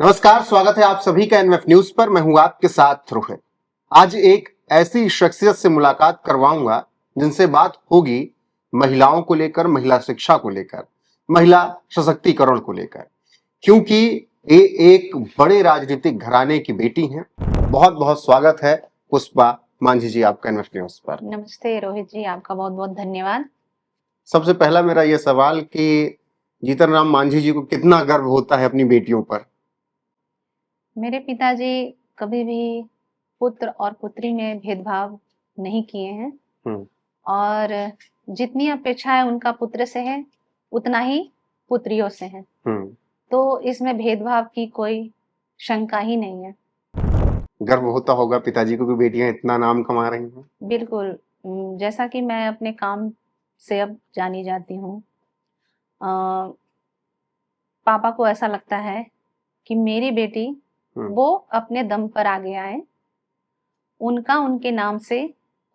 नमस्कार, स्वागत है आप सभी का एनएफ न्यूज पर। मैं हूं आपके साथ रोहित। आज एक ऐसी शख्सियत से मुलाकात करवाऊंगा जिनसे बात होगी महिलाओं को लेकर, महिला शिक्षा को लेकर, महिला सशक्तिकरण को लेकर, क्योंकि ये एक बड़े राजनीतिक घराने की बेटी हैं। बहुत बहुत स्वागत है पुष्पा मांझी जी आपका एनएफ न्यूज पर। नमस्ते रोहित जी, आपका बहुत बहुत धन्यवाद। सबसे पहला मेरा यह सवाल कि जीतन राम मांझी जी को कितना गर्व होता है अपनी बेटियों पर? मेरे पिताजी कभी भी पुत्र और पुत्री में भेदभाव नहीं किए हैं और जितनी अपेक्षाएं उनका पुत्र से है उतना ही पुत्रियों से है। तो इसमें भेदभाव की कोई शंका ही नहीं है। गर्व होता होगा पिताजी को कि बेटियां इतना नाम कमा रही हैं। बिल्कुल। जैसा कि मैं अपने काम से अब जानी जाती हूँ, पापा को ऐसा लगता है कि मेरी बेटी वो अपने दम पर आगे आए, उनका उनके नाम से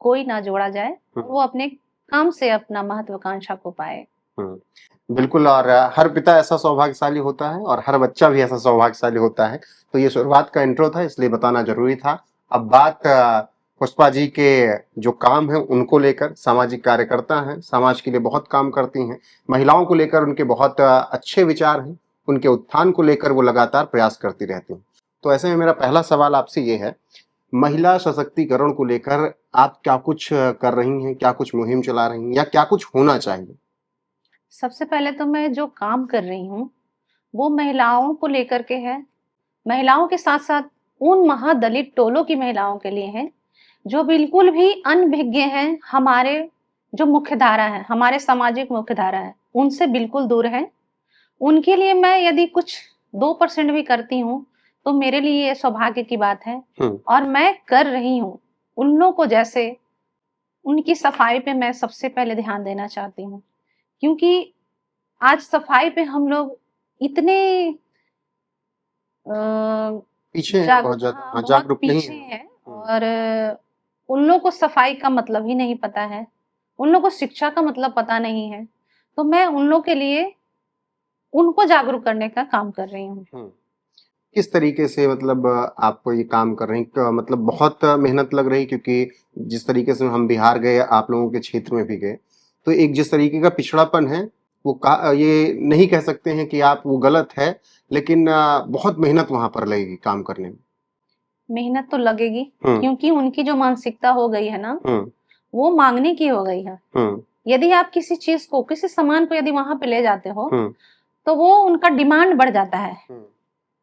कोई ना जोड़ा जाए, वो अपने काम से अपना महत्वाकांक्षा को पाए। बिल्कुल, और हर पिता ऐसा सौभाग्यशाली होता है और हर बच्चा भी ऐसा सौभाग्यशाली होता है। तो ये शुरुआत का इंट्रो था, इसलिए बताना जरूरी था। अब बात पुष्पा जी के जो काम है उनको लेकर। सामाजिक कार्यकर्ता हैं, समाज के लिए बहुत काम करती हैं, महिलाओं को लेकर उनके बहुत अच्छे विचार हैं, उनके उत्थान को लेकर वो लगातार प्रयास करती रहती हैं। तो ऐसे में मेरा पहला सवाल आपसे ये है, महिला सशक्तिकरण को लेकर आप क्या कुछ कर रही हैं, क्या कुछ मुहिम चला रही हैं, या क्या कुछ होना चाहिए? सबसे पहले तो मैं जो काम कर रही हूँ वो महिलाओं को लेकर के है, महिलाओं के साथ साथ उन महादलित टोलों की महिलाओं के लिए है जो बिल्कुल भी अनभिज्ञ हैं, हमारे जो मुख्यधारा है, हमारे सामाजिक मुख्यधारा है, उनसे बिल्कुल दूर है। उनके लिए मैं यदि कुछ 2% भी करती हूँ तो मेरे लिए ये सौभाग्य की बात है और मैं कर रही हूँ। उन लोगों को जैसे उनकी सफाई पे मैं सबसे पहले ध्यान देना चाहती हूँ, क्योंकि आज सफाई पे हम लोग इतने पीछे हैं, बहुत ज्यादा जागरूक नहीं पीछे हैं और उन लोगों को सफाई का मतलब ही नहीं पता है, उन लोगों को शिक्षा का मतलब पता नहीं है। तो मैं उन लोगों के लिए उनको जागरूक करने का काम कर रही हूँ। किस तरीके से, मतलब आप ये काम कर रही हैं? मतलब बहुत मेहनत लग रही, क्योंकि जिस तरीके से हम बिहार गए, आप लोगों के क्षेत्र में भी गए, तो एक जिस तरीके का पिछड़ापन है वो ये नहीं कह सकते हैं कि आप वो गलत है, लेकिन बहुत मेहनत वहां पर लगेगी काम करने में। मेहनत तो लगेगी क्योंकि उनकी जो मानसिकता हो गई है ना, वो मांगने की हो गई है। यदि आप किसी चीज को, किसी सामान को यदि वहां पे ले जाते हो तो वो उनका डिमांड बढ़ जाता है।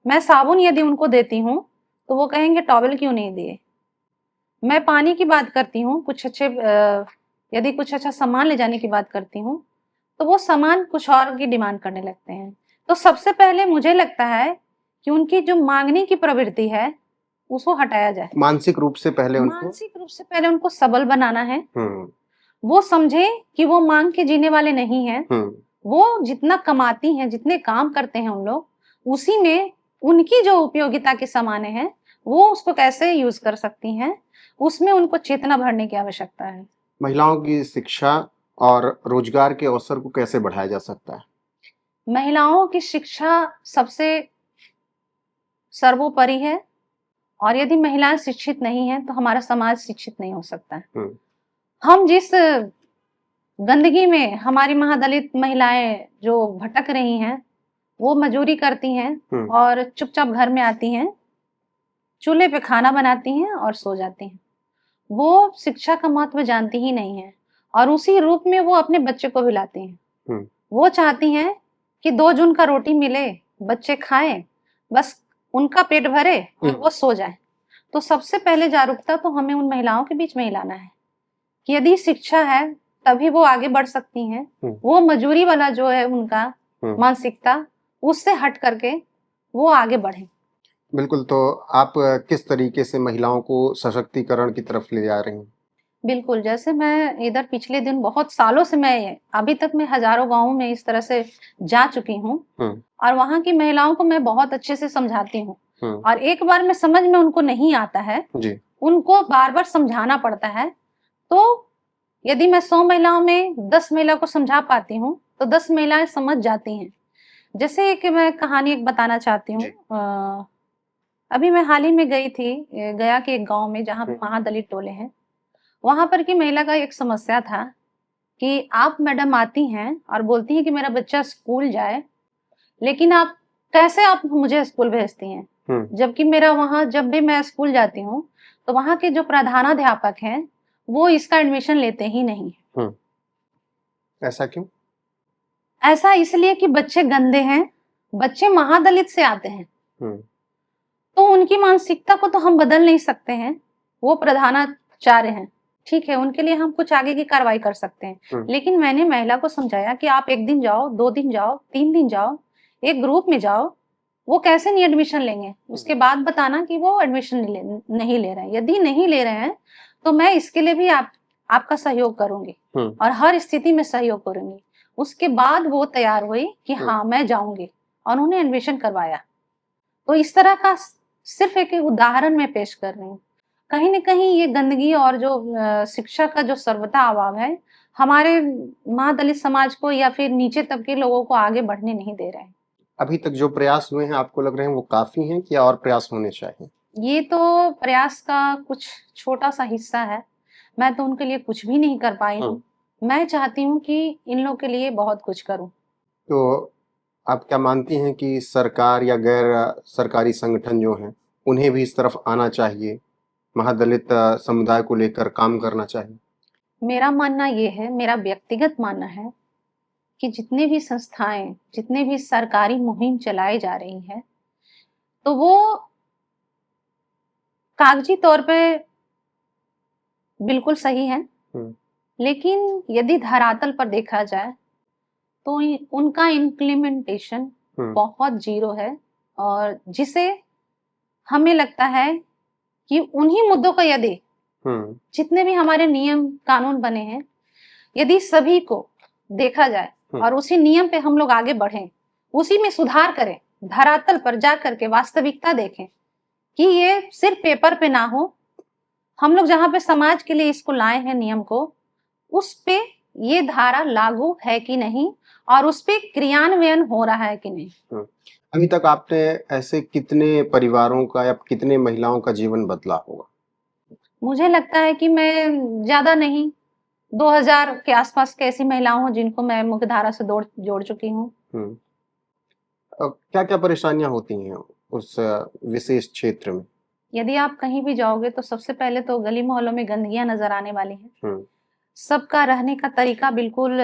मैं साबुन यदि उनको देती हूँ तो वो कहेंगे टॉवल क्यों नहीं दिए। मैं पानी की बात करती हूँ, कुछ अच्छे यदि कुछ अच्छा सामान ले जाने की बात करती हूँ तो वो सामान कुछ और की डिमांड करने लगते हैं। तो सबसे पहले मुझे लगता है कि उनकी जो मांगने की प्रवृत्ति है उसको हटाया जाए। मानसिक रूप से पहले उनको सबल बनाना है। वो समझे कि वो मांग के जीने वाले नहीं हैं। वो जितना कमाती हैं, जितने काम करते हैं उन लोग, उसी में उनकी जो उपयोगिता के सामानें हैं वो उसको कैसे यूज कर सकती हैं, उसमें उनको चेतना भरने की आवश्यकता है। महिलाओं की शिक्षा और रोजगार के अवसर को कैसे बढ़ाया जा सकता है? महिलाओं की शिक्षा सबसे सर्वोपरि है और यदि महिलाएं शिक्षित नहीं है तो हमारा समाज शिक्षित नहीं हो सकता है। हम जिस गंदगी में हमारी महादलित महिलाएं जो भटक रही हैं, वो मजूरी करती हैं और चुपचाप घर में आती हैं, चूल्हे पे खाना बनाती हैं और सो जाती हैं। वो शिक्षा का महत्व जानती ही नहीं है और उसी रूप में वो अपने बच्चे को भी लाती हैं। वो चाहती हैं कि 2 जून का रोटी मिले, बच्चे खाएं, बस उनका पेट भरे और वो सो जाए। तो सबसे पहले जागरूकता तो हमें उन महिलाओं के बीच में ही लाना है कि यदि शिक्षा है तभी वो आगे बढ़ सकती हैं। वो मजूरी वाला जो है उनका मानसिकता, उससे हट करके वो आगे बढ़े। बिल्कुल। तो आप किस तरीके से महिलाओं को सशक्तिकरण की तरफ ले जा रही हैं? बिल्कुल, जैसे मैं इधर पिछले दिन, बहुत सालों से मैं अभी तक मैं हजारों गांवों में इस तरह से जा चुकी हूँ और वहां की महिलाओं को मैं बहुत अच्छे से समझाती हूँ और एक बार में समझ में उनको नहीं आता है, उनको बार बार समझाना पड़ता है। तो यदि मैं 100 महिलाओं में 10 महिला को समझा पाती हूँ तो 10 महिलाएं समझ जाती हैं। जैसे कि मैं कहानी एक बताना चाहती हूँ। जी। अभी मैं हाल ही में गई थी गया के एक गांव में जहाँ पे महादलित टोले हैं। वहां पर की महिला का एक समस्या था कि आप मैडम आती हैं और बोलती हैं कि मेरा बच्चा स्कूल जाए, लेकिन आप मुझे स्कूल भेजती हैं? जबकि मेरा वहाँ जब भी मैं स्कूल जाती हूँ तो वहाँ के जो प्रधानाध्यापक हैं वो इसका एडमिशन लेते ही नहीं। ऐसा क्यों? ऐसा इसलिए कि बच्चे गंदे हैं, बच्चे महादलित से आते हैं, तो उनकी मानसिकता को तो हम बदल नहीं सकते हैं। वो प्रधानाचार्य हैं, ठीक है, उनके लिए हम कुछ आगे की कार्रवाई कर सकते हैं। लेकिन मैंने महिला को समझाया कि आप 1 दिन जाओ, 2 दिन जाओ, 3 दिन जाओ, एक ग्रुप में जाओ, वो कैसे नहीं एडमिशन लेंगे, उसके बाद बताना कि वो एडमिशन नहीं ले रहे हैं। यदि नहीं ले रहे हैं तो मैं इसके लिए भी आपका सहयोग करूंगी और हर स्थिति में सहयोग करूंगी। उसके बाद वो तैयार हुई कि हाँ मैं जाऊंगी, और उन्हें एडमिशन करवाया। तो इस तरह का सिर्फ एक उदाहरण मैं पेश कर रही हूँ। कहीं न कहीं ये गंदगी और जो शिक्षा का जो सर्वथा अभाव है, हमारे महादलित समाज को या फिर नीचे तबके के लोगों को आगे बढ़ने नहीं दे रहे हैं। अभी तक जो प्रयास हुए हैं आपको लग रहे हैं वो काफी हैं कि और प्रयास होने चाहिए? ये तो प्रयास का कुछ छोटा-सा हिस्सा है। मैं तो उनके लिए कुछ भी नहीं कर पाई हूँ। मैं चाहती हूँ कि इन लोगों के लिए बहुत कुछ करूँ। तो आप क्या मानती हैं कि सरकार या गैर सरकारी संगठन जो हैं, उन्हें भी इस तरफ आना चाहिए, महादलित समुदाय को लेकर काम करना चाहिए? मेरा मानना ये है, मेरा व्यक्तिगत मानना है कि जितने भी संस्थाएँ, जितने भी सरकारी मुहिम चलाई जा रही हैं, तो वो कागजी तौर पे बिल्कुल सही है। लेकिन यदि धरातल पर देखा जाए तो उनका इम्प्लीमेंटेशन बहुत जीरो है, और जिसे हमें लगता है कि उन्हीं मुद्दों का यदि जितने भी हमारे नियम कानून बने हैं, यदि सभी को देखा जाए और उसी नियम पे हम लोग आगे बढ़ें, उसी में सुधार करें, धरातल पर जा करके वास्तविकता देखें कि ये सिर्फ पेपर पे ना हो, हम लोग जहाँ पे समाज के लिए इसको लाए हैं नियम को, उस पे ये धारा लागू है कि नहीं और उस पे क्रियान्वयन हो रहा है कि नहीं। अभी तक आपने ऐसे कितने परिवारों का या कितने महिलाओं का जीवन बदला होगा? मुझे लगता है कि मैं ज्यादा नहीं, 2000 के आसपास की ऐसी महिलाओं हूँ जिनको मैं मुख्यधारा से जोड़ चुकी हूँ। क्या क्या परेशानियां होती हैं उस विशेष क्षेत्र में? यदि आप कहीं भी जाओगे तो सबसे पहले तो गली मोहल्लों में गंदगियां नजर आने वाली हैं। सबका रहने का तरीका बिल्कुल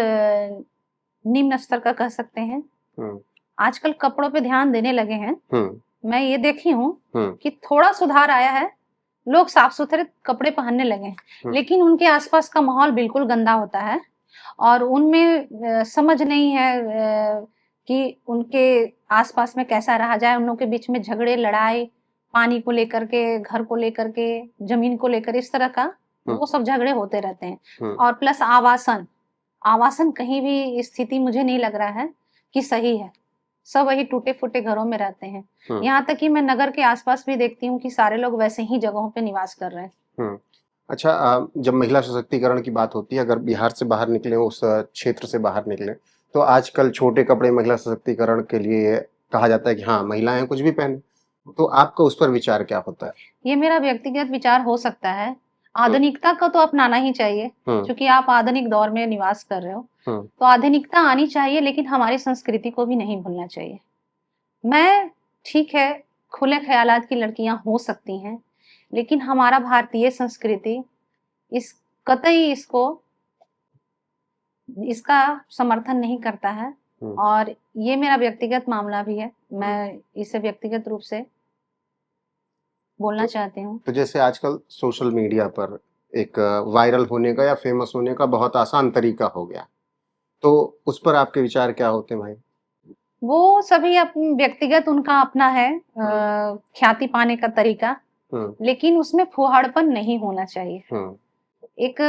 निम्न स्तर का कह सकते हैं। आजकल कपड़ों पे ध्यान देने लगे हैं। मैं ये देखी हूँ कि थोड़ा सुधार आया है, लोग साफ सुथरे कपड़े पहनने लगे हैं, लेकिन उनके आसपास का माहौल बिल्कुल गंदा होता है और उनमें समझ नहीं है कि उनके आसपास में कैसा रहा जाए। उन लोगों के बीच में झगड़े, लड़ाई, पानी को लेकर के, घर को लेकर के, जमीन को लेकर, इस तरह का वो सब झगड़े होते रहते हैं। और प्लस आवासन कहीं भी स्थिति मुझे नहीं लग रहा है कि सही है। सब वही टूटे फूटे घरों में रहते हैं। यहाँ तक कि मैं नगर के आसपास भी देखती हूँ कि सारे लोग वैसे ही जगहों पे निवास कर रहे हैं। अच्छा, जब महिला सशक्तिकरण की बात होती है, अगर बिहार से बाहर निकले, उस क्षेत्र से बाहर निकले, तो आजकल छोटे कपड़े महिला सशक्तिकरण के लिए कहा जाता है कि हाँ महिलाएं कुछ भी पहने, तो आपका उस पर विचार क्या होता है? ये मेरा व्यक्तिगत विचार हो सकता है। आधुनिकता को तो अपनाना ही चाहिए, क्योंकि आप आधुनिक दौर में निवास कर रहे हो, तो आधुनिकता आनी चाहिए, लेकिन हमारी संस्कृति को भी नहीं भूलना चाहिए। मैं ठीक है, खुले ख्यालात की लड़कियां हो सकती हैं, लेकिन हमारा भारतीय संस्कृति इस कतई इसका समर्थन नहीं करता है, और ये मेरा व्यक्तिगत मामला भी है। मैं इसे व्यक्तिगत रूप से बोलना चाहती हूँ। तो जैसे आजकल सोशल मीडिया पर एक वायरल होने का या फेमस होने का बहुत आसान तरीका हो गया, तो उस पर आपके विचार क्या होते हैं भाई? वो सभी व्यक्तिगत उनका अपना है ख्याति पाने का तरीका, लेकिन उसमें फुहाड़पन नहीं होना चाहिए। एक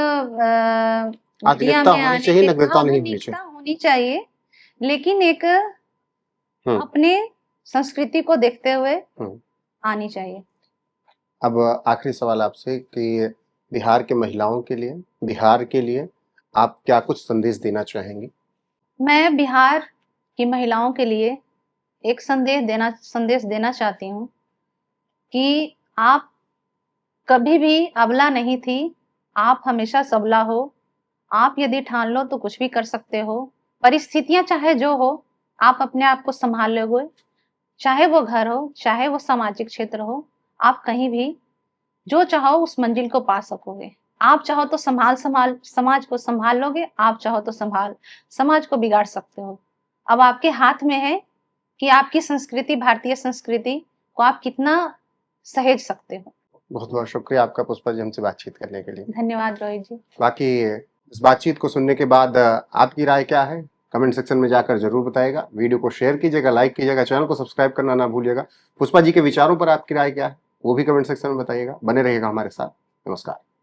आधुनिकता होनी चाहिए, नग्नता नहीं होनी चाहिए। होनी चाहिए, लेकिन एक अपने संस्कृति को देखते हुए आनी चाहिए। अब आखिरी सवाल आपसे कि बिहार के महिलाओं के लिए, बिहार के लिए आप क्या कुछ संदेश देना चाहेंगी? मैं बिहार की महिलाओं के लिए एक संदेश देना चाहती हूँ कि आप कभी भी अबला नहीं थी, आप हमेशा सबला हो। आप यदि ठान लो तो कुछ भी कर सकते हो। परिस्थितियां चाहे जो हो, आप अपने आप को संभाल लोगे। चाहे वो घर हो, चाहे वो सामाजिक क्षेत्र हो, आप कहीं भी जो चाहो उस मंजिल को पा सकोगे। आप चाहो तो समाज को संभाल लोगे, आप चाहो तो समाज को बिगाड़ सकते हो। अब आपके हाथ में है कि आपकी संस्कृति, भारतीय संस्कृति को आप कितना सहेज सकते हो। बहुत बहुत शुक्रिया आपका पुष्पा जी हमसे बातचीत करने के लिए। धन्यवाद रोहित जी। बाकी इस बातचीत को सुनने के बाद आपकी राय क्या है, कमेंट सेक्शन में जाकर जरूर बताइएगा। वीडियो को शेयर कीजिएगा, लाइक कीजिएगा, चैनल को सब्सक्राइब करना ना भूलिएगा। पुष्पा जी के विचारों पर आपकी राय क्या है वो भी कमेंट सेक्शन में बताइएगा। बने रहिएगा हमारे साथ। नमस्कार।